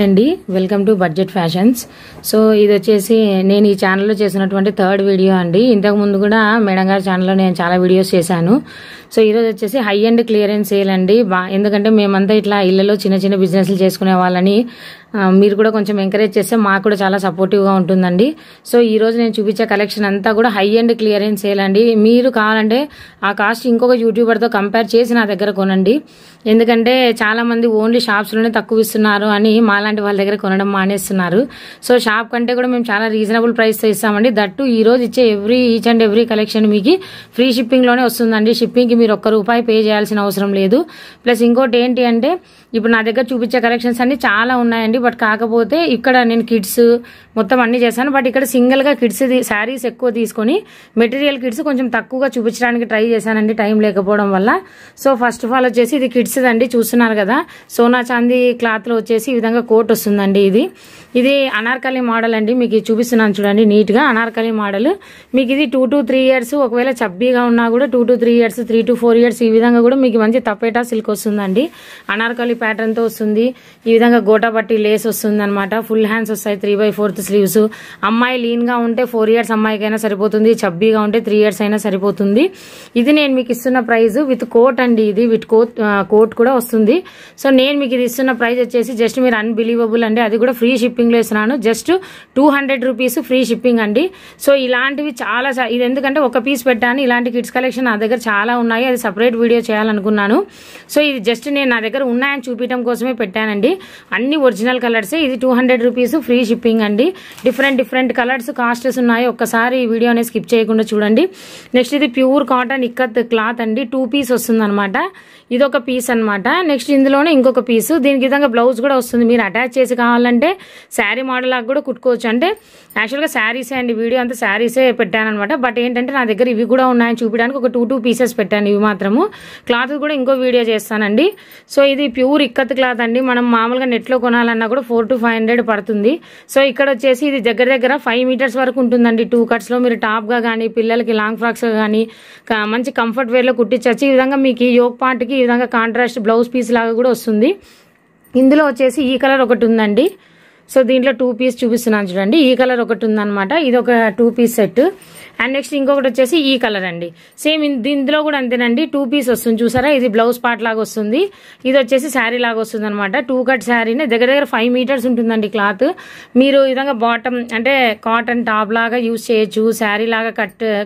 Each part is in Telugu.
అండి welcome to budget fashions. So ఇది వచ్చేసి నేను ఈ ఛానల్లో చేసినటువంటి థర్డ్ వీడియో అండి. ఇంతకు ముందు కూడా మేడం గారి ఛానల్లో నేను చాలా వీడియోస్ చేశాను. సో ఈరోజు వచ్చేసి హై అండ్ క్లియరెన్స్ సేల్ అండి. ఎందుకంటే మేమంతా ఇట్లా ఇళ్లలో చిన్న చిన్న బిజినెస్లు చేసుకునే వాళ్ళని మీరు కూడా కొంచెం ఎంకరేజ్ చేస్తే మాకు కూడా చాలా సపోర్టివ్గా ఉంటుందండి. సో ఈరోజు నేను చూపించే కలెక్షన్ అంతా కూడా హై అండ్ క్లియరెన్స్ సేల్ అండి. మీరు కావాలంటే ఆ కాస్ట్ ఇంకొక యూట్యూబర్తో కంపేర్ చేసి నా దగ్గర కొనండి. ఎందుకంటే చాలామంది ఓన్లీ షాప్స్లోనే తక్కువ ఇస్తున్నారు అని మాలాంటి వాళ్ళ దగ్గర కొనడం మానేస్తున్నారు. సో షాప్ కంటే కూడా మేము చాలా రీజనబుల్ ప్రైస్తో ఇస్తామండి. దట్టు ఈరోజు ఇచ్చే ఈచ్ అండ్ ఎవ్రీ కలెక్షన్ మీకు ఫ్రీ షిప్పింగ్లోనే వస్తుందండి. షిప్పింగ్కి మీరు ₹1 పే చేయాల్సిన అవసరం లేదు. ప్లస్ ఇంకోటి ఏంటి అంటే ఇప్పుడు నా దగ్గర చూపించే కలెక్షన్స్ అన్ని చాలా ఉన్నాయండి. బట్ కాకపోతే ఇక్కడ నేను కిడ్స్ మొత్తం అన్ని చేశాను. బట్ ఇక్కడ సింగిల్గా కిడ్స్ శారీస్ ఎక్కువ తీసుకొని మెటీరియల్ కిడ్స్ కొంచెం తక్కువగా చూపించడానికి ట్రై చేశానండి టైం లేకపోవడం వల్ల. సో ఫస్ట్ ఆఫ్ ఆల్ వచ్చేసి ఇది కిడ్స్ అండి, చూస్తున్నారు కదా. సోనా చాందీ క్లాత్లో వచ్చేసి ఈ విధంగా కోట్ వస్తుందండి. ఇది అనార్కలి మోడల్ అండి. మీకు చూపిస్తున్నాను చూడండి, నీట్గా అనార్కలి మోడల్. మీకు ఇది 2 to 3 years, ఒకవేళ చబ్బీగా ఉన్నా కూడా 2 to 3 years, 3 to 4 years ఈ విధంగా కూడా మీకు మంచి తపేటా సిల్క్ వస్తుందండి. అనార్కలి ప్యాటర్న్తో వస్తుంది. ఈ విధంగా గోటా పట్టి లేస్ వస్తుంది అనమాట. ఫుల్ హ్యాండ్స్ వస్తాయి, 3/4 స్లీవ్స్. అమ్మాయి లీన్గా ఉంటే 4 years అమ్మాయికైనా సరిపోతుంది, చబ్బీగా ఉంటే 3 years అయినా సరిపోతుంది. ఇది నేను మీకు ఇస్తున్న ప్రైస్ విత్ కోట్ అండి. ఇది విత్ కోట్ కూడా వస్తుంది. సో నేను మీకు ఇది ఇస్తున్న ప్రైస్ వచ్చేసి జస్ట్ మీరు అన్బిలీవబుల్ అండి. అది కూడా ఫ్రీ షిప్పింగ్లో ఇస్తున్నాను. జస్ట్ ₹200 ఫ్రీ షిప్పింగ్ అండి. సో ఇలాంటివి చాలా ఇది ఎందుకంటే ఒక పీస్ పెట్టాను. ఇలాంటి కిడ్స్ కలెక్షన్ నా దగ్గర చాలా ఉన్నాయి. అది సపరేట్ వీడియో చేయాలనుకున్నాను. సో ఇది జస్ట్ నేను నా దగ్గర ఉన్నాయని చూపించడం కోసమే పెట్టానండి. అన్ని ఒరిజినల్ కలర్సే. ఇది ₹200 ఫ్రీ షిప్పింగ్ అండి. డిఫరెంట్ కలర్స్ కాస్ట్స్ ఉన్నాయి. ఒక్కసారి ఈ వీడియో అనేది స్కిప్ చేయకుండా చూడండి. నెక్స్ట్ ఇది ప్యూర్ కాటన్ ఇక్కత్ క్లాత్ అండి. 2 పీస్ వస్తుంది అనమాట. ఇదొక పీస్ అనమాట. నెక్స్ట్ ఇందులోనే ఇంకొక పీసు. దీనికి విధంగా బ్లౌజ్ కూడా వస్తుంది. మీరు అటాచ్ చేసి కావాలంటే శారీ మోడల్ లాగా కూడా కుట్టుకోవచ్చు. అంటే యాక్చువల్గా శారీసే అండి, వీడియో అంతా శారీసే పెట్టాను అనమాట. బట్ ఏంటంటే నా దగ్గర ఇవి కూడా ఉన్నాయని చూపించడానికి ఒక 2 పీసెస్ పెట్టాను. ఇవి మాత్రము క్లాత్ కూడా ఇంకో వీడియో చేస్తానండి. సో ఇది ప్యూర్ ఇక్కత్ క్లాత్ అండి. మనం మామూలుగా నెట్లో కొనాలన్నా కూడా 400 to 500 పడుతుంది. సో ఇక్కడ వచ్చేసి ఇది దగ్గర 5 meters వరకు ఉంటుందండి. 2 cuts లో మీరు టాప్గా కానీ పిల్లలకి లాంగ్ ఫ్రాక్స్ కానీ మంచి కంఫర్ట్ వేర్లో కుట్టించవచ్చు. ఈ విధంగా మీకు యోక్ పార్ట్కి ఈ విధంగా కాంట్రాస్ట్ బ్లౌజ్ పీస్ లాగా కూడా వస్తుంది. ఇందులో వచ్చేసి ఈ కలర్ ఒకటి ఉందండి. సో దీంట్లో 2 పీస్ చూపిస్తున్నాను చూడండి. ఈ కలర్ ఒకటి ఉందన్నమాట. ఇది ఒక 2 piece సెట్. అండ్ నెక్స్ట్ ఇంకొకటి వచ్చేసి ఈ కలర్ అండి. సేమ్ ఇందులో కూడా అంతేనండి. 2 piece వస్తుంది చూసారా. ఇది బ్లౌజ్ పార్ట్ లాగా వస్తుంది. ఇది వచ్చేసి శారీ లాగా వస్తుంది అనమాట. 2 cut శారీని దగ్గర 5 meters ఉంటుందండి క్లాత్. మీరు ఈ విధంగా బాటమ్ అంటే కాటన్ టాప్ లాగా యూజ్ చేయొచ్చు. శారీ లాగా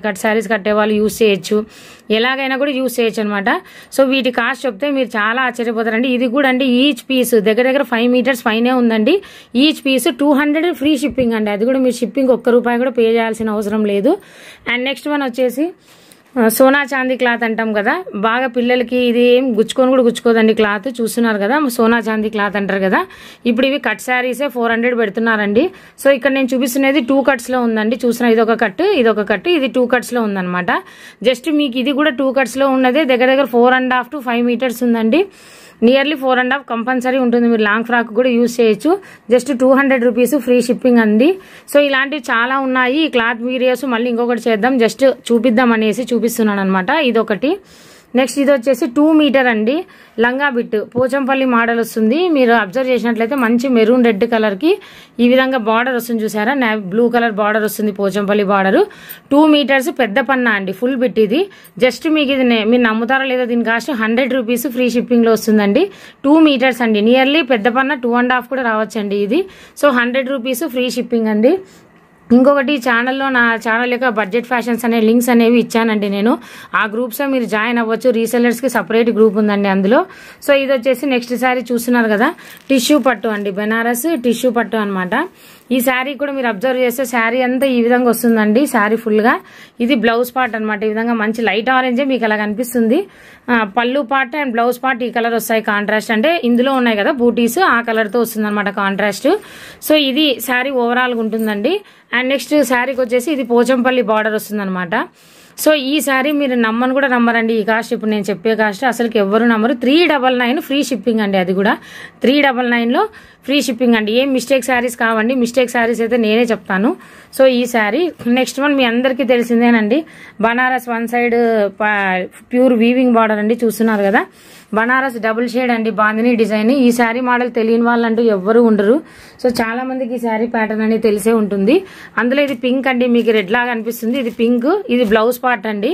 కట్ శారీస్ కట్టే వాళ్ళు యూజ్ చేయొచ్చు. ఎలాగైనా కూడా యూజ్ చేయొచ్చు అనమాట. సో వీటి కాస్ట్ చెప్తే మీరు చాలా ఆశ్చర్యపోతారండి. ఇది కూడా అండి ఈచ్ పీస్ దగ్గర 5 meters పైనే ఉందండి. ఈచ్ పీస్ 200 ఫ్రీ షిప్పింగ్ అండి. అది కూడా మీరు షిప్పింగ్ ₹1 కూడా పే చేయాల్సిన అవసరం లేదు. అండ్ నెక్స్ట్ వన్ వచ్చేసి సోనా చాందీ క్లాత్ అంటాం కదా. బాగా పిల్లలకి ఇది ఏం గుచ్చుకోదండి క్లాత్. చూస్తున్నారు కదా, సోనా చాందీ క్లాత్ అంటారు కదా. ఇప్పుడు ఇవి కట్ శారీసే 400 పెడుతున్నారండి. సో ఇక్కడ నేను చూపిస్తున్నది 2 cuts లో ఉందండి. చూసిన ఇదొక కట్, ఇది 2 cuts లో ఉందన్నమాట. జస్ట్ మీకు ఇది కూడా 2 cuts లో ఉన్నదే దగ్గర 4.5 to 5 meters ఉందండి. నియర్లీ 4.5 కంపల్సరీ ఉంటుంది. మీరు లాంగ్ ఫ్రాక్ కూడా యూజ్ చేయొచ్చు. జస్ట్ ₹200 ఫ్రీ షిప్పింగ్ అండి. సో ఇలాంటివి చాలా ఉన్నాయి. ఈ క్లాత్ వీడియోస్ మళ్ళీ ఇంకొకటి చేద్దాం, జస్ట్ చూపిద్దాం అనేసి చూపిస్తున్నాను అనమాట. ఇదొకటి. నెక్స్ట్ ఇది వచ్చేసి 2 meter అండి. లంగా బిట్ పోచంపల్లి మోడల్ వస్తుంది. మీరు అబ్జర్వ్ చేసినట్లయితే మంచి మెరూన్ రెడ్ కలర్కి ఈ విధంగా బార్డర్ వస్తుంది చూసారా. బ్లూ కలర్ బార్డర్ వస్తుంది, పోచంపల్లి బార్డర్. 2 meters పెద్ద పన్నా అండి, ఫుల్ బిట్. ఇది జస్ట్ మీకు ఇది మీరు నమ్ముతారో లేదో దీని కాస్ట్ ₹100 ఫ్రీ షిప్పింగ్లో వస్తుందండి. 2 meters అండి. నియర్లీ పెద్ద పన్నా 2.5 కూడా రావచ్చండి ఇది. సో ₹100 ఫ్రీ షిప్పింగ్ అండి. ఇంకొకటి ఛానల్లో నా ఛానల్ యొక్క బడ్జెట్ ఫ్యాషన్స్ అనే లింక్స్ అనేవి ఇచ్చానండి నేను. ఆ గ్రూప్స్లో మీరు జాయిన్ అవ్వచ్చు. రీసెల్లర్స్కి సపరేట్ గ్రూప్ ఉందండి అందులో. సో ఇది వచ్చేసి నెక్స్ట్ శారీ చూస్తున్నారు కదా, టిష్యూ పట్టు అండి, బెనారస్ టిష్యూ పట్టు అనమాట. ఈ శారీ కూడా మీరు అబ్జర్వ్ చేస్తే శారీ అంతా ఈ విధంగా వస్తుందండి. శారీ ఫుల్గా ఇది బ్లౌజ్ పార్ట్ అనమాట. ఈ విధంగా మంచి లైట్ ఆరెంజే మీకు అలా కనిపిస్తుంది. పళ్ళు పార్ట్ అండ్ బ్లౌజ్ పార్ట్ ఈ కలర్ వస్తాయి కాంట్రాస్ట్. అంటే ఇందులో ఉన్నాయి కదా బూటీస్, ఆ కలర్తో వస్తుంది అనమాట కాంట్రాస్ట్. సో ఇది శారీ ఓవరాల్గా ఉంటుందండి. అండ్ నెక్స్ట్ శారీకి వచ్చేసి ఇది పోచంపల్లి బార్డర్ వస్తుంది అనమాట. సో ఈ సారీ మీరు నమ్మను కూడా నమ్మరండి. ఈ కాస్ట్ ఇప్పుడు నేను చెప్పే కాస్ట్ అసలుకి ఎవ్వరు నమ్మరు. 399 ఫ్రీ షిప్పింగ్ అండి. అది కూడా 399లో ఫ్రీ షిప్పింగ్ అండి. ఏం మిస్టేక్ శారీస్ కావండి. మిస్టేక్ శారీస్ అయితే నేనే చెప్తాను. సో ఈ శారీ నెక్స్ట్ వన్ మీ అందరికీ తెలిసిందేనండి. Banaras one side pure weaving border అండి. చూస్తున్నారు కదా, బనారస్ డబుల్ షేడ్ అండి బాందిని డిజైన్. ఈ శారీ మోడల్ తెలియని వాళ్ళంటూ ఎవ్వరు ఉండరు. సో చాలా మందికి ఈ శారీ ప్యాటర్న్ అనేది తెలిసే ఉంటుంది. అందులో ఇది పింక్ అండి, మీకు రెడ్ లాగా అనిపిస్తుంది, ఇది పింక్. ఇది బ్లౌజ్ పార్ట్ అండి.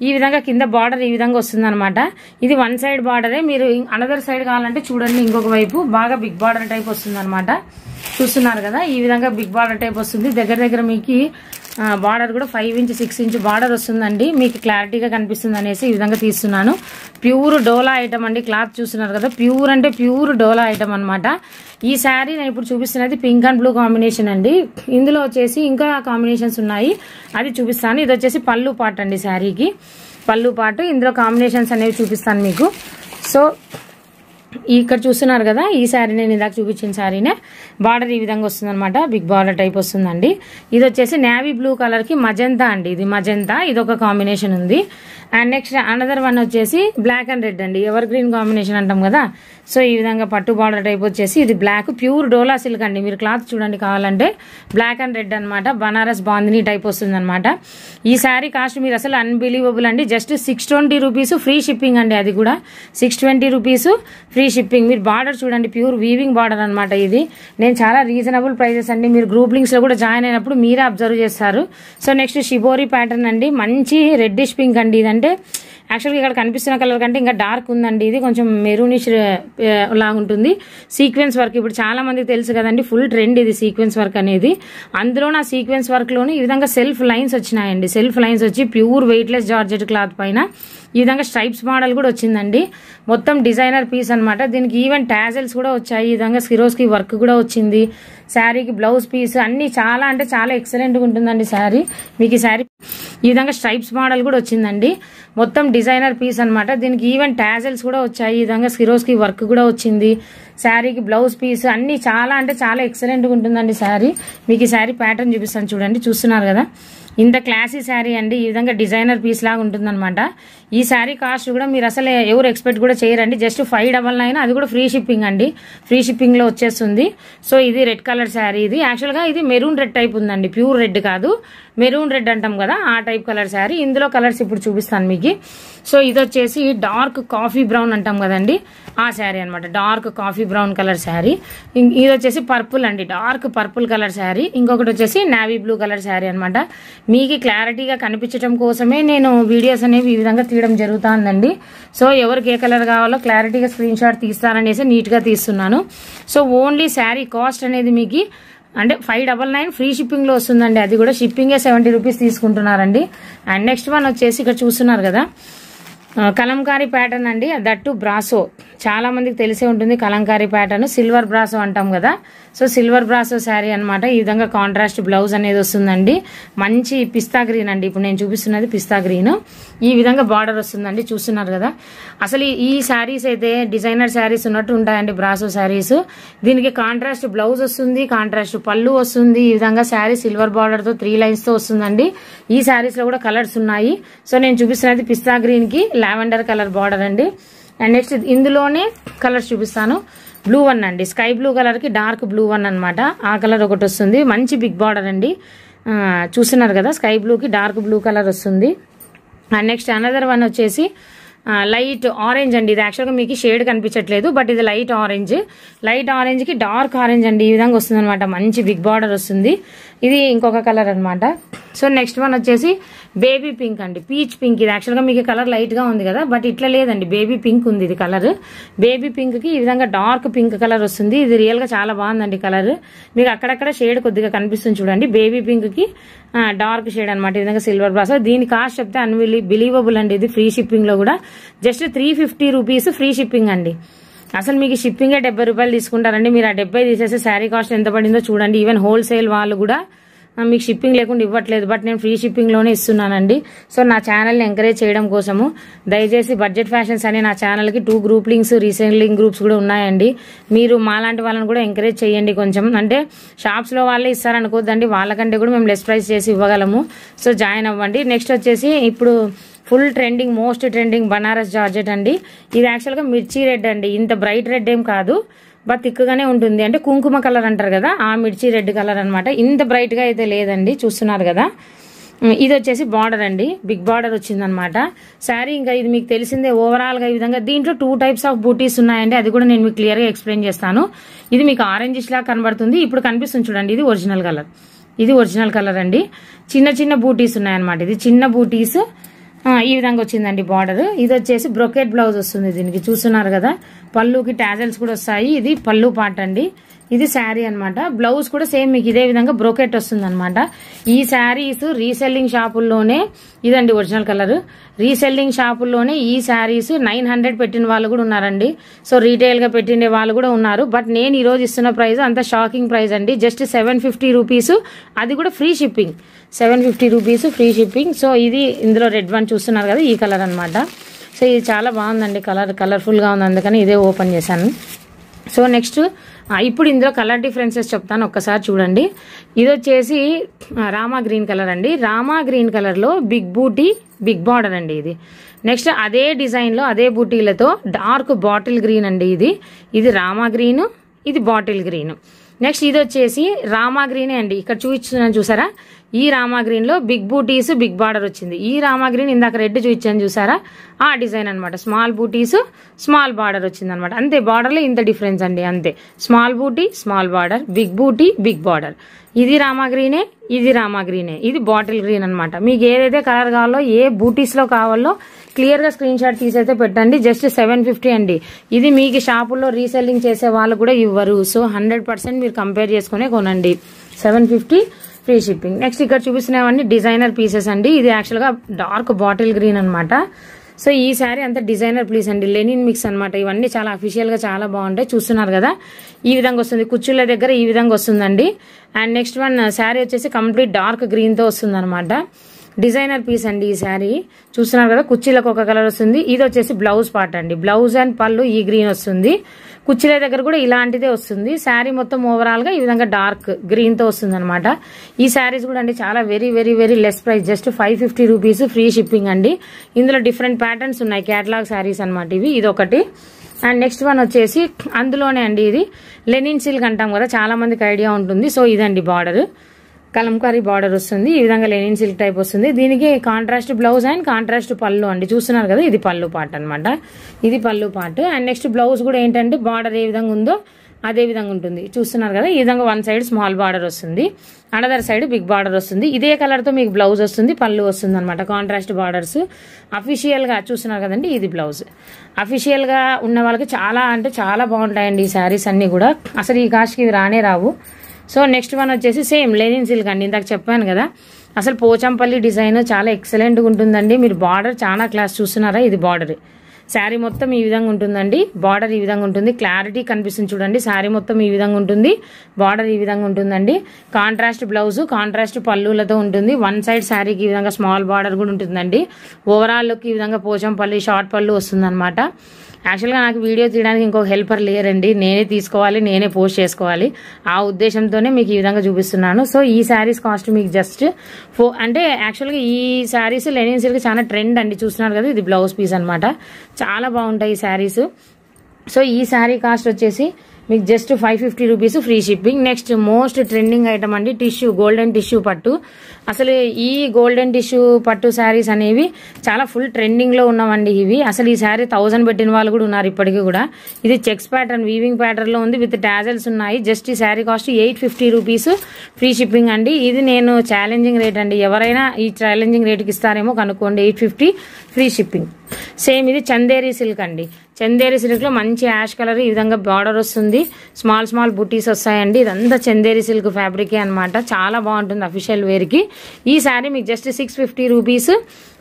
ఈ విధంగా కింద బార్డర్ ఈ విధంగా వస్తుంది అనమాట. ఇది వన్ సైడ్ బార్డరే. మీరు అనదర్ సైడ్ కావాలంటే చూడండి, ఇంకొక వైపు బాగా బిగ్ బార్డర్ టైప్ వస్తుంది అనమాట. చూస్తున్నారు కదా, ఈ విధంగా బిగ్ బార్డర్ టైప్ వస్తుంది. దగ్గర దగ్గర మీకు బార్డర్ కూడా 5 ఇంచ్ 6 ఇంచ్ బార్డర్ వస్తుందండి. మీకు క్లారిటీగా కనిపిస్తుంది అనేసి ఈ విధంగా తీస్తున్నాను. ప్యూర్ డోలా ఐటమ్ అండి. క్లాత్ చూస్తున్నారు కదా, ప్యూర్ అంటే ప్యూర్ డోలా ఐటమ్ అనమాట. ఈ శారీ నేను ఇప్పుడు చూపిస్తున్నది పింక్ అండ్ బ్లూ కాంబినేషన్ అండి. ఇందులో వచ్చేసి ఇంకా కాంబినేషన్స్ ఉన్నాయి, అది చూపిస్తాను. ఇది వచ్చేసి పళ్ళు పార్ట్ అండి, శారీకి పళ్ళు పార్ట్. ఇందులో కాంబినేషన్స్ అనేవి చూపిస్తాను మీకు. సో ఇక్కడ చూస్తున్నారు కదా, ఈ శారీ నేను ఇందాక చూపించిన శారీనే. బార్డర్ ఈ విధంగా వస్తుంది అనమాట, బిగ్ బార్డర్ టైప్ వస్తుందండి. ఇది వచ్చేసి నేవీ బ్లూ కలర్ కి మజంతా అండి, ఇది మజంతా, ఇది ఒక కాంబినేషన్ ఉంది. అండ్ నెక్స్ట్ అనదర్ వన్ వచ్చేసి బ్లాక్ అండ్ రెడ్ అండి, ఎవర్ గ్రీన్ కాంబినేషన్ అంటాం కదా. సో ఈ విధంగా పట్టు బార్డర్ టైప్ వచ్చేసి ఇది బ్లాక్, ప్యూర్ డోలా సిల్క్ అండి. మీరు క్లాత్ చూడండి కావాలంటే, బ్లాక్ అండ్ రెడ్ అనమాట, బనారస్ బాందిని టైప్ వస్తుంది అనమాట. ఈ శారీ కాస్ట్ మీరు అసలు అన్బిలీవబుల్ అండి, జస్ట్ 620 రూపీస్ ఫ్రీ షిప్పింగ్ అండి. అది కూడా 620 రూపీస్ ఫ్రీ షిప్పింగ్. మీరు బార్డర్ చూడండి, ప్యూర్ వీవింగ్ బార్డర్ అనమాట. ఇది నేను చాలా రీజనబుల్ ప్రైజెస్ అండి, మీరు గ్రూప్ లింక్స్ లో కూడా జాయిన్ అయినప్పుడు మీరే అబ్జర్వ్ చేస్తారు. సో నెక్స్ట్ షిబోరి ప్యాటర్న్ అండి, మంచి రెడ్డిష్ పింక్ అండి. ఇదంటే యాక్చువల్గా ఇక్కడ కనిపిస్తున్న కలర్ కంటే ఇంకా డార్క్ ఉందండి. ఇది కొంచెం మెరూనిష్ లాగా ఉంటుంది. సీక్వెన్స్ వర్క్ ఇప్పుడు చాలా మందికి తెలుసు కదండి, ఫుల్ ట్రెండ్ ఇది సీక్వెన్స్ వర్క్ అనేది. అందులో నా సీక్వెన్స్ వర్క్ లోని ఈ విధంగా సెల్ఫ్ లైన్స్ వచ్చినాయండి. సెల్ఫ్ లైన్స్ వచ్చి ప్యూర్ వెయిట్లెస్ జార్జెట్ క్లాత్ పైన ఈ విధంగా స్ట్రైప్స్ మోడల్ కూడా వచ్చిందండి. మొత్తం డిజైనర్ పీస్ అనమాట. దీనికి ఈవెన్ టాజల్స్ కూడా వచ్చాయి. ఈ విధంగా సిరోస్కి వర్క్ కూడా వచ్చింది. శారీకి బ్లౌజ్ పీస్ అన్ని చాలా అంటే చాలా ఎక్సలెంట్ గా ఉంటుందండి శారీ. మీకు ఈ శారీ ఈ విధంగా స్ట్రైప్స్ మోడల్ కూడా వచ్చిందండి. మొత్తం డిజైనర్ పీస్ అనమాట. దీనికి ఈవెన్ టాజల్స్ కూడా వచ్చాయి. ఈ విధంగా సిరోస్కి వర్క్ కూడా వచ్చింది. శారీకి బ్లౌజ్ పీస్ అన్ని చాలా అంటే చాలా ఎక్సలెంట్ గా ఉంటుందండి శారీ. మీకు ఈ శారీ ప్యాటర్న్ చూపిస్తాను చూడండి, చూస్తున్నారు కదా, ఇంత క్లాసీ శారీ అండి. ఈ విధంగా డిజైనర్ పీస్ లాగా ఉంటుంది అనమాట. ఈ శారీ కాస్ట్ కూడా మీరు అసలు ఎవరు ఎక్స్పెక్ట్ కూడా చేయరండి, జస్ట్ 599, అది కూడా ఫ్రీ షిప్పింగ్ అండి. ఫ్రీ షిప్పింగ్ లో వచ్చేస్తుంది. సో ఇది రెడ్ కలర్ శారీ. ఇది యాక్చువల్ గా ఇది మెరూన్ రెడ్ టైప్ ఉందండి, ప్యూర్ రెడ్ కాదు, మెరూన్ రెడ్ అంటాం కదా ఆ టైప్ కలర్ శారీ. ఇందులో కలర్స్ ఇప్పుడు చూపిస్తాను మీకు. సో ఇది వచ్చేసి డార్క్ కాఫీ బ్రౌన్ అంటాం కదండి, ఆ శారీ అనమాట. Dark coffee brown colour sari. ఇది వచ్చేసి పర్పుల్ అండి, డార్క్ పర్పుల్ కలర్ శారీ. ఇంకొకటి వచ్చేసి నావీ బ్లూ కలర్ శారీ అనమాట. మీకు క్లారిటీగా కనిపించడం కోసమే నేను వీడియోస్ అనేవి ఈ విధంగా తీయడం జరుగుతుందండి. సో ఎవరికి ఏ కలర్ కావాలో క్లారిటీగా స్క్రీన్ షాట్ తీస్తారనేసి నీట్ గా తీస్తున్నాను. సో ఓన్లీ శారీ కాస్ట్ అనేది మీకు అంటే 599 ఫ్రీ షిప్పింగ్ లో వస్తుందండి. అది కూడా షిప్పింగే 70 రూపీస్ తీసుకుంటున్నారండి. అండ్ నెక్స్ట్ వన్ వచ్చేసి ఇక్కడ చూస్తున్నారు కదా, కలంకారీ ప్యాటర్న్ అండి, దట్టు బ్రాసో. చాలా మందికి తెలిసే ఉంటుంది కలంకారీ ప్యాటర్న్, సిల్వర్ బ్రాసో అంటాం కదా. సో సిల్వర్ బ్రాసో శారీ అనమాట. ఈ విధంగా కాంట్రాస్ట్ బ్లౌజ్ అనేది వస్తుందండి. మంచి పిస్తా గ్రీన్ అండి, ఇప్పుడు నేను చూపిస్తున్నది పిస్తా గ్రీన్. ఈ విధంగా బార్డర్ వస్తుందండి, చూస్తున్నారు కదా. అసలు ఈ శారీస్ అయితే డిజైనర్ శారీస్ ఉన్నట్టు ఉంటాయండి, బ్రాసో శారీస్. దీనికి కాంట్రాస్ట్ బ్లౌజ్ వస్తుంది, కాంట్రాస్ట్ పళ్ళు వస్తుంది. ఈ విధంగా శారీ సిల్వర్ బార్డర్ తో 3 లైన్స్ తో వస్తుందండి. ఈ శారీస్ లో కూడా కలర్స్ ఉన్నాయి. సో నేను చూపిస్తున్నది పిస్తా గ్రీన్ కి లావెండర్ కలర్ బార్డర్ అండి. అండ్ నెక్స్ట్ ఇందులోనే కలర్స్ చూపిస్తాను. బ్లూ వన్ అండి, స్కై బ్లూ కలర్ కి డార్క్ బ్లూ వన్ అనమాట, ఆ కలర్ ఒకటి వస్తుంది. మంచి బిగ్ బార్డర్ అండి, చూస్తున్నారు కదా, స్కై బ్లూ కి డార్క్ బ్లూ కలర్ వస్తుంది. అండ్ నెక్స్ట్ అనదర్ వన్ వచ్చేసి లైట్ ఆరెంజ్ అండి. ఇది యాక్చువల్గా మీకు షేడ్ కనిపించట్లేదు, బట్ ఇది లైట్ ఆరెంజ్. లైట్ ఆరెంజ్ కి డార్క్ ఆరెంజ్ అండి, ఈ విధంగా వస్తుంది అనమాట. మంచి బిగ్ బార్డర్ వస్తుంది. ఇది ఇంకొక కలర్ అనమాట. సో నెక్స్ట్ వన్ వచ్చేసి బేబీ పింక్ అండి, పీచ్ పింక్. ఇది యాక్చువల్గా మీకు కలర్ లైట్ గా ఉంది కదా, బట్ ఇట్లా లేదండి, బేబీ పింక్ ఉంది ఇది కలర్. బేబీ పింక్ కి ఈ విధంగా డార్క్ పింక్ కలర్ వస్తుంది. ఇది రియల్ గా చాలా బాగుందండి కలర్. మీకు అక్కడక్కడ షేడ్ కొద్దిగా కనిపిస్తుంది చూడండి. బేబీ పింక్ కి డార్క్ షేడ్ అనమాట. ఈ విధంగా సిల్వర్ బ్రాస్. దీని కాస్ట్ చెప్తే అన్బిలీవబుల్ అండి. ఇది ఫ్రీ షిప్పింగ్ లో కూడా జస్ట్ 350 రూపీస్ ఫ్రీ షిప్పింగ్ అండి. అసలు మీకు షిప్పింగే 70 రూపాయలు తీసుకుంటారండి. మీరు ఆ 70 తీసేసి శారీ కాస్ట్ ఎంత పడిందో చూడండి. ఈవెన్ హోల్సేల్ వాళ్ళు కూడా మీకు షిప్పింగ్ లేకుండా ఇవ్వట్లేదు, బట్ నేను ఫ్రీ షిప్పింగ్ లోనే ఇస్తున్నానండి. సో నా ఛానల్ని ఎంకరేజ్ చేయడం కోసము దయచేసి బడ్జెట్ ఫ్యాషన్స్ అనే నా ఛానల్కి 2 గ్రూప్ లింక్స్, రీసెల్లింగ్ గ్రూప్స్ కూడా ఉన్నాయండి. మీరు మాలాంటి వాళ్ళని కూడా ఎంకరేజ్ చేయండి కొంచెం. అంటే షాప్స్లో వాళ్ళే ఇస్తారనుకోద్దండి, వాళ్ళకంటే కూడా మేము లెస్ ప్రైస్ చేసి ఇవ్వగలము. సో జాయిన్ అవ్వండి. నెక్స్ట్ వచ్చేసి ఇప్పుడు full trending, most trending Banaras georgette అండి. ఇది యాక్చువల్గా మిర్చి రెడ్ అండి. ఇంత బ్రైట్ రెడ్ ఏం కాదు, బట్ తిక్కుగానే ఉంటుంది. అంటే కుంకుమ కలర్ అంటారు కదా, ఆ మిర్చి రెడ్ కలర్ అనమాట. ఇంత బ్రైట్ గా అయితే లేదండి, చూస్తున్నారు కదా. ఇది వచ్చేసి బార్డర్ అండి, బిగ్ బార్డర్ వచ్చిందనమాట శారీ. ఇంకా ఇది మీకు తెలిసిందే ఓవరాల్ గా ఈ విధంగా. దీంట్లో 2 టైప్స్ ఆఫ్ బూటీస్ ఉన్నాయండి, అది కూడా నేను మీకు క్లియర్ గా ఎక్స్ప్లెయిన్ చేస్తాను. ఇది మీకు ఆరెంజ్ లాగా కనబడుతుంది, ఇప్పుడు కనిపిస్తుంది చూడండి, ఇది ఒరిజినల్ కలర్. ఇది ఒరిజినల్ కలర్ అండి. చిన్న చిన్న బూటీస్ ఉన్నాయన్నమాట, ఇది చిన్న బూటీస్. ఈ విధంగా వచ్చిందండి బార్డర్. ఇది వచ్చేసి బ్రొకెట్ బ్లౌజ్ వస్తుంది దీనికి, చూస్తున్నారు కదా. పళ్ళుకి టాజల్స్ కూడా వస్తాయి. ఇది పళ్ళు పార్ట్ అండి, ఇది శారీ అన్నమాట. బ్లౌజ్ కూడా సేమ్ మీకు ఇదే విధంగా బ్రోకెట్ వస్తుంది అనమాట. ఈ శారీస్ రీసెల్లింగ్ షాపుల్లోనే, ఇదండి ఒరిజినల్ కలర్, రీసెల్లింగ్ షాపుల్లోనే ఈ శారీస్ 900 పెట్టిన వాళ్ళు కూడా ఉన్నారండి. సో రీటైల్ గా పెట్టిండే వాళ్ళు కూడా ఉన్నారు. బట్ నేను ఈ రోజు ఇస్తున్న ప్రైస్ అంత షాకింగ్ ప్రైస్ అండి, జస్ట్ 750 రూపీస్, అది కూడా free shipping. 750 rupees free shipping. So ఇది ఇందులో రెడ్ వన్ చూస్తున్నారు కదా, ఈ కలర్ అనమాట. సో ఇది చాలా బాగుందండి, కలర్ఫుల్ గా ఉంది, అందుకని ఇదే ఓపెన్ చేశాను. సో నెక్స్ట్ ఇప్పుడు ఇందులో కలర్ డిఫరెన్సెస్ చెప్తాను, ఒక్కసారి చూడండి. ఇది వచ్చేసి రామా గ్రీన్ కలర్ అండి. రామా గ్రీన్ కలర్ లో బిగ్ బూటీ, బిగ్ బార్డర్ అండి ఇది. నెక్స్ట్ అదే డిజైన్ లో అదే బూటీలతో డార్క్ బాటిల్ గ్రీన్ అండి ఇది. ఇది రామా గ్రీన్, ఇది బాటిల్ గ్రీన్. నెక్స్ట్ ఇది వచ్చేసి రామా గ్రీనే అండి, ఇక్కడ చూపిస్తున్నాను చూసారా, ఈ రామా గ్రీన్ లో బిగ్ బూటీస్, బిగ్ బార్డర్ వచ్చింది. ఈ రామా గ్రీన్ ఇందాక రెడ్ చూపించాను చూసారా, ఆ డిజైన్ అనమాట. స్మాల్ బూటీస్, స్మాల్ బార్డర్ వచ్చింది అనమాట. అంతే, బార్డర్ లో ఇంత డిఫరెన్స్ అండి, అంతే. స్మాల్ బూటీ, స్మాల్ బార్డర్, బిగ్ బూటీ, బిగ్ బార్డర్. ఇది రామా గ్రీనే, ఇది రామా గ్రీనే, ఇది బాటిల్ గ్రీన్ అనమాట. మీకు ఏదైతే కలర్ కావాలో, ఏ బూటీస్ లో కావాలో క్లియర్ గా స్క్రీన్ షాట్ తీసైతే పెట్టండి. జస్ట్ 750 అండి. ఇది మీకు షాపుల్లో రీసెల్లింగ్ చేసే వాళ్ళు కూడా ఇవ్వరు. సో 100% మీరు కంపేర్ చేసుకునే కొనండి. 750 ఫ్రీ షిప్పింగ్. నెక్స్ట్ ఇక్కడ చూపిస్తున్నవన్నీ డిజైనర్ పీసెస్ అండి. ఇది యాక్చువల్ గా డార్క్ బాటిల్ గ్రీన్ అనమాట. సో ఈ శారీ అంతా డిజైనర్ పీస్ అండి, లెనిన్ మిక్స్ అనమాట. ఇవన్నీ చాలా అఫీషియల్ గా చాలా బాగుంటాయి, చూస్తున్నారు కదా. ఈ విధంగా వస్తుంది, కుచ్చుల దగ్గర ఈ విధంగా వస్తుందండి. అండ్ నెక్స్ట్ వన్ శారీ వచ్చేసి కంప్లీట్ డార్క్ గ్రీన్ తో వస్తుంది అనమాట. డిజైనర్ పీస్ అండి ఈ శారీ, చూస్తున్నారు కదా. కుర్చీలకు ఒక కలర్ వస్తుంది. ఇది వచ్చేసి బ్లౌజ్ పార్ట్ అండి, బ్లౌజ్ అండ్ పళ్ళు ఈ గ్రీన్ వస్తుంది. కుర్చీల దగ్గర కూడా ఇలాంటిదే వస్తుంది. శారీ మొత్తం ఓవరాల్ గా ఈ విధంగా డార్క్ గ్రీన్ తో వస్తుంది అనమాట. ఈ శారీస్ కూడా అండి చాలా very very very less price, just 550 rupees free shipping అండి. ఇందులో డిఫరెంట్ ప్యాటర్న్స్ ఉన్నాయి, కేటలాగ్ శారీస్ అనమాట ఇవి. ఇది ఒకటి. అండ్ నెక్స్ట్ వన్ వచ్చేసి అందులోనే అండి, ఇది లెనిన్ సిల్క్ అంటాం కదా, చాలా మందికి ఐడియా ఉంటుంది. సో ఇదండి బార్డర్, కలంకారీ బార్డర్ వస్తుంది. ఈ విధంగా లెనిన్ సిల్క్ టైప్ వస్తుంది. దీనికి కాంట్రాస్ట్ బ్లౌజ్ అండ్ కాంట్రాస్ట్ పళ్ళు అండి, చూస్తున్నారు కదా. ఇది పళ్ళు పార్ట్ అనమాట, ఇది పళ్ళు పార్ట్. అండ్ నెక్స్ట్ బ్లౌజ్ కూడా ఏంటంటే బార్డర్ ఏ విధంగా ఉందో అదే విధంగా ఉంటుంది, చూస్తున్నారు కదా. ఈ విధంగా వన్ సైడ్ స్మాల్ బార్డర్ వస్తుంది, అనదర్ సైడ్ బిగ్ బార్డర్ వస్తుంది. ఇదే కలర్ తో మీకు బ్లౌజ్ వస్తుంది, పళ్ళు వస్తుంది అనమాట. కాంట్రాస్ట్ బార్డర్స్ అఫీషియల్ గా చూస్తున్నారు కదండి, ఇది బ్లౌజ్. అఫీషియల్ గా ఉన్న వాళ్ళకి చాలా అంటే చాలా బాగుంటాయండి ఈ శారీస్ అన్ని కూడా, అసలు ఈ కాస్ట్ కి ఇవి రానే రావు. సో నెక్స్ట్ వన్ వచ్చేసి సేమ్ లెనిన్ సిల్క్ అండి, ఇందాక చెప్పాను కదా. అసలు పోచంపల్లి డిజైన్ చాలా ఎక్సలెంట్ గా ఉంటుందండి. మీరు బార్డర్ చాలా క్లాస్ చూస్తున్నారా, ఇది బార్డర్. శారీ మొత్తం ఈ విధంగా ఉంటుందండి, బార్డర్ ఈ విధంగా ఉంటుంది, క్లారిటీ కనిపిస్తుంది చూడండి. శారీ మొత్తం ఈ విధంగా ఉంటుంది, బార్డర్ ఈ విధంగా ఉంటుందండి. కాంట్రాస్ట్ బ్లౌజ్, కాంట్రాస్ట్ పళ్ళులతో ఉంటుంది. వన్ సైడ్ శారీకి ఈ విధంగా స్మాల్ బార్డర్ కూడా ఉంటుందండి. ఓవరాల్ లుక్ ఈ విధంగా పోచంపల్లి షార్ట్ పళ్ళు వస్తుంది అనమాట. యాక్చువల్గా నాకు వీడియో తీయడానికి ఇంకొక హెల్పర్ లేరండి, నేనే తీసుకోవాలి, నేనే పోస్ట్ చేసుకోవాలి. ఆ ఉద్దేశంతోనే మీకు ఈ విధంగా చూపిస్తున్నాను. సో ఈ శారీస్ కాస్ట్ మీకు జస్ట్ అంటే యాక్చువల్గా ఈ శారీస్ లెనిన్ సిల్క్ చాలా ట్రెండ్ అండి, చూస్తున్నారు కదా. ఇది బ్లౌజ్ పీస్ అనమాట, చాలా బాగుంటాయి ఈ శారీస్. సో ఈ శారీ కాస్ట్ వచ్చేసి మీకు just 550 rupees free shipping. Next most trending item అండి, టిష్యూ, గోల్డెన్ టిష్యూ పట్టు. అసలు ఈ గోల్డెన్ టిష్యూ పట్టు శారీస్ అనేవి చాలా ఫుల్ ట్రెండింగ్ లో ఉన్నామండి ఇవి. అసలు ఈ శారీ 1000 పెట్టిన వాళ్ళు కూడా ఉన్నారు ఇప్పటికీ కూడా. ఇది చెక్స్ ప్యాటర్న్, వీవింగ్ ప్యాటర్న్ లో ఉంది, విత్ టాజల్స్ ఉన్నాయి. జస్ట్ ఈ sari cost 850 rupees free shipping అండి. ఇది నేను ఛాలెంజింగ్ రేట్ అండి, ఎవరైనా ఈ ఛాలెంజింగ్ రేట్కి ఇస్తారేమో కనుక్కోండి. 850 ఫ్రీ షిప్పింగ్. సేమ్ ఇది చందేరి సిల్క్ అండి, చందేరి సిల్క్ లో మంచి యాష్ కలర్, ఈ విధంగా బార్డర్ వస్తుంది, స్మాల్ స్మాల్ బుటీస్ వస్తాయండి. ఇదంతా చందేరి సిల్క్ ఫ్యాబ్రికే అనమాట, చాలా బాగుంటుంది అఫీషియల్ వేర్ కి. ఈ శారీ మీకు జస్ట్ 650 రూపీస్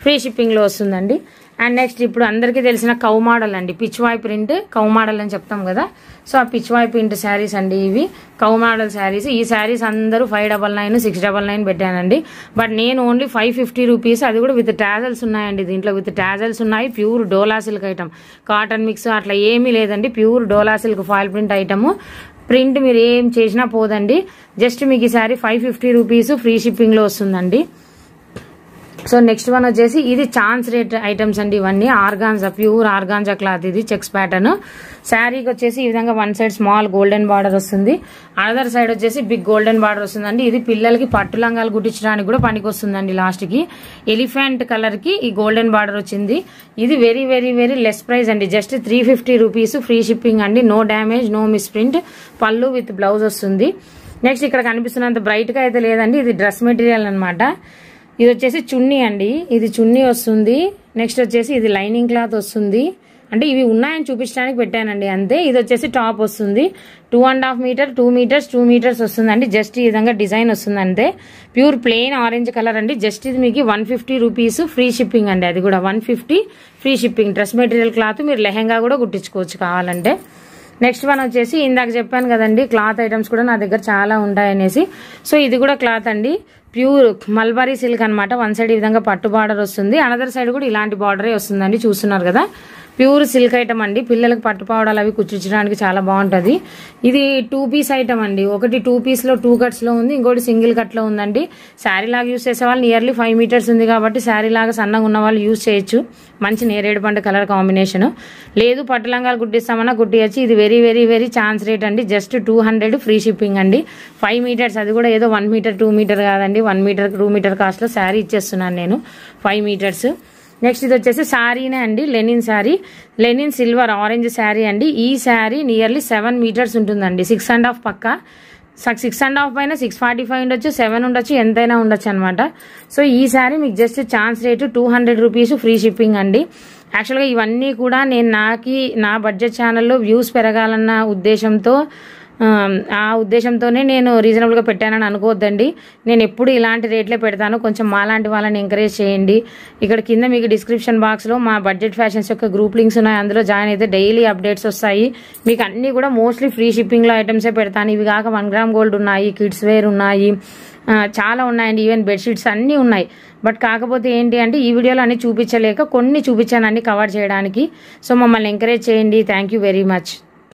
ఫ్రీ షిప్పింగ్ లో వస్తుందండి. అండ్ నెక్స్ట్ ఇప్పుడు అందరికీ తెలిసిన కౌ మోడల్ అండి, పిచ్వాయ్ ప్రింట్, కౌ మోడల్ అని చెప్తాం కదా. సో ఆ పిచ్వాయ్ ప్రింట్ శారీస్ అండి ఇవి, కౌ మోడల్ శారీస్. ఈ శారీస్ అందరూ 599, 699 పెట్టానండి. బట్ నేను ఓన్లీ 550 రూపీస్, అది కూడా విత్ టాజల్స్ ఉన్నాయండి. దీంట్లో విత్ టాజల్స్ ఉన్నాయి. Pure Dola silk item, cotton mix అట్లా ఏమీ లేదండి. Pure Dola silk foil print item. Print మీరు ఏం చేసినా పోదండి. జస్ట్ మీకు ఈ శారీ 550 రూపీస్ ఫ్రీ షిప్పింగ్ లో వస్తుందండి. సో నెక్స్ట్ వన్ వచ్చేసి ఇది ఛాన్స్ రేట్ ఐటమ్స్ అండి. ఇవన్నీ ఆర్గాన్జా, ప్యూర్ ఆర్గాన్జా క్లాత్. ఇది చెక్స్ ప్యాటర్న్. శారీకి వచ్చేసి ఈ విధంగా one side small golden border వస్తుంది, అదర్ సైడ్ వచ్చేసి బిగ్ గోల్డెన్ బార్డర్ వస్తుందండి. ఇది పిల్లలకి పట్టు లంగాలు కుట్టించడానికి కూడా పనికి వస్తుందండి. లాస్ట్ కి ఎలిఫెంట్ కలర్ కి ఈ గోల్డెన్ బార్డర్ వచ్చింది. ఇది very very very less price అండి, జస్ట్ 350 రూపీస్, ఫ్రీ షిప్పింగ్ అండి. No damage, no misprint. పళ్ళు విత్ బ్లౌజ్ వస్తుంది. నెక్స్ట్ ఇక్కడ కనిపిస్తున్నంత బ్రైట్ గా అయితే లేదండి, ఇది డ్రెస్ మెటీరియల్ అనమాట. ఇది వచ్చేసి చున్నీ అండి, ఇది చున్నీ వస్తుంది. నెక్స్ట్ వచ్చేసి ఇది లైనింగ్ క్లాత్ వస్తుంది. అంటే ఇవి ఉన్నాయని చూపించడానికి పెట్టానండి అంతే. ఇది వచ్చేసి టాప్ వస్తుంది, 2.5 మీటర్, 2 మీటర్స్, 2 మీటర్స్ వస్తుందండి. జస్ట్ ఈ విధంగా డిజైన్ వస్తుంది అంతే. ప్యూర్ ప్లెయిన్ ఆరెంజ్ కలర్ అండి. జస్ట్ ఇది మీకు 150 రూపీస్, ఫ్రీ షిప్పింగ్ అండి. అది కూడా 150 free shipping. Dress material cloth, మీరు లెహెంగా కూడా కుట్టించుకోవచ్చు కావాలంటే. నెక్స్ట్ వన్ వచ్చేసి ఇందాక చెప్పాను కదండి క్లాత్ ఐటమ్స్ కూడా నా దగ్గర చాలా ఉంటాయనేసి. సో ఇది కూడా క్లాత్ అండి, ప్యూర్ మల్బరీ సిల్క్ అనమాట. వన్ సైడ్ ఈ విధంగా పట్టు బార్డర్ వస్తుంది, అనదర్ సైడ్ కూడా ఇలాంటి బార్డరే వస్తుందండి. చూస్తున్నారు కదా, ప్యూర్ సిల్క్ ఐటమ్ అండి. పిల్లలకు పట్టు పావడాలు అవి కుట్టించడానికి చాలా బాగుంటుంది. ఇది 2 పీస్ ఐటమ్ అండి. ఒకటి 2 పీస్ లో 2 కట్స్ లో ఉంది, ఇంకోటి సింగిల్ కట్ లో ఉందండి. శారీ లాగా యూజ్ చేసే వాళ్ళు నియర్లీ 5 మీటర్స్ ఉంది కాబట్టి శారీ లాగా సన్నగా ఉన్న వాళ్ళు యూజ్ చేయొచ్చు. మంచి నేరేడు పండు కలర్ కాంబినేషన్. లేదు పట్టు లంగాలు కుట్టిస్తామన్నా కుట్టియచ్చు. ఇది very very very chance rate అండి, జస్ట్ 200 ఫ్రీ షిప్పింగ్ అండి. 5 మీటర్స్, అది కూడా ఏదో 1 మీటర్ 2 మీటర్ కాదండి, 1 మీటర్ 2 మీటర్ కాస్ట్ లో శారీ ఇచ్చేస్తున్నాను నేను, 5 మీటర్స్. నెక్స్ట్ ఇది వచ్చేసి శారీనే అండి, linen sari, linen silver orange sari అండి. ఈ శారీ నియర్లీ 7 మీటర్స్ ఉంటుందండి, 6.5 పక్క. 6.5 పైన 645 ఉండొచ్చు, 7 ఉండొచ్చు, ఎంతైనా ఉండొచ్చు అనమాట. సో ఈ శారీ మీకు just chance rate 200 rupees, free shipping అండి. యాక్చువల్గా ఇవన్నీ కూడా నేను నా బడ్జెట్ ఛానల్లో వ్యూస్ పెరగాలన్న ఉద్దేశంతో, ఆ ఉద్దేశంతోనే నేను రీజనబుల్గా పెట్టానని అనుకోవద్దండి. నేను ఎప్పుడు ఇలాంటి రేట్లే పెడతాను. కొంచెం మాలాంటి వాళ్ళని ఎంకరేజ్ చేయండి. ఇక్కడ కింద మీకు డిస్క్రిప్షన్ బాక్స్లో మా బడ్జెట్ ఫ్యాషన్స్ యొక్క గ్రూప్ లింక్స్ ఉన్నాయి, అందులో జాయిన్ అయితే డైలీ అప్డేట్స్ వస్తాయి. మీకు అన్నీ కూడా మోస్ట్లీ ఫ్రీ షిప్పింగ్లో ఐటమ్సే పెడతాను. ఇవి కాక 1 గ్రామ్ గోల్డ్ ఉన్నాయి, కిడ్స్ వేర్ ఉన్నాయి, చాలా ఉన్నాయండి. ఈవెన్ బెడ్షీట్స్ అన్నీ ఉన్నాయి. బట్ కాకపోతే ఏంటి అంటే ఈ వీడియోలో అన్ని చూపించలేక కొన్ని చూపించాను, అన్ని కవర్ చేయడానికి. సో మమ్మల్ని ఎంకరేజ్ చేయండి. Thank you very much.